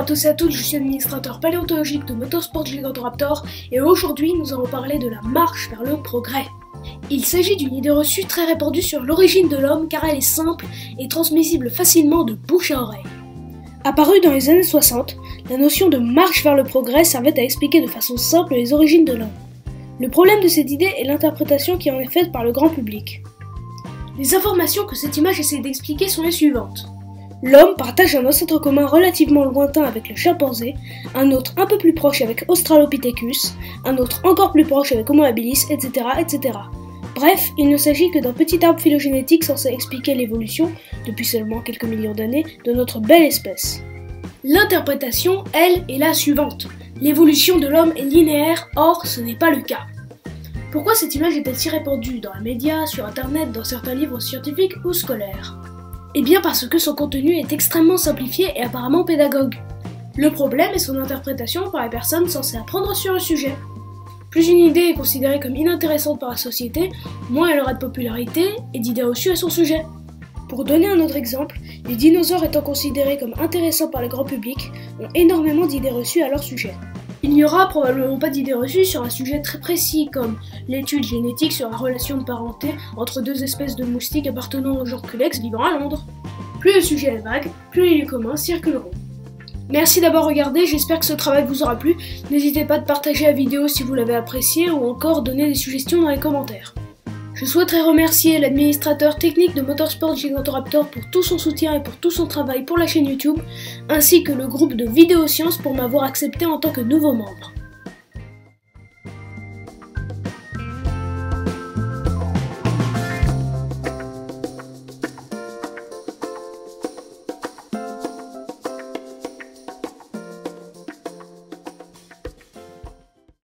à tous et à toutes, je suis administrateur paléontologique de Motorsport Gigantoraptor et aujourd'hui nous allons parler de la marche vers le progrès. Il s'agit d'une idée reçue très répandue sur l'origine de l'homme car elle est simple et transmissible facilement de bouche à oreille. Apparue dans les années 60, la notion de marche vers le progrès servait à expliquer de façon simple les origines de l'homme. Le problème de cette idée est l'interprétation qui en est faite par le grand public. Les informations que cette image essaie d'expliquer sont les suivantes. L'homme partage un ancêtre commun relativement lointain avec le chimpanzé, un autre un peu plus proche avec Australopithecus, un autre encore plus proche avec Homo habilis, etc., etc. Bref, il ne s'agit que d'un petit arbre phylogénétique censé expliquer l'évolution, depuis seulement quelques millions d'années, de notre belle espèce. L'interprétation, elle, est la suivante. L'évolution de l'homme est linéaire, or ce n'est pas le cas. Pourquoi cette image est-elle si répandue dans les médias, sur internet, dans certains livres scientifiques ou scolaires ? Eh bien parce que son contenu est extrêmement simplifié et apparemment pédagogue. Le problème est son interprétation par les personnes censées apprendre sur le sujet. Plus une idée est considérée comme inintéressante par la société, moins elle aura de popularité et d'idées reçues à son sujet. Pour donner un autre exemple, les dinosaures étant considérés comme intéressants par le grand public, ont énormément d'idées reçues à leur sujet. Il n'y aura probablement pas d'idées reçues sur un sujet très précis comme l'étude génétique sur la relation de parenté entre deux espèces de moustiques appartenant au genre Culex vivant à Londres. Plus le sujet est vague, plus les lieux communs circuleront. Merci d'avoir regardé, j'espère que ce travail vous aura plu. N'hésitez pas de partager la vidéo si vous l'avez appréciée ou encore donner des suggestions dans les commentaires. Je souhaiterais remercier l'administrateur technique de Motorsport Gigantoraptor pour tout son soutien et pour tout son travail pour la chaîne YouTube, ainsi que le groupe de Vidéosciences pour m'avoir accepté en tant que nouveau membre.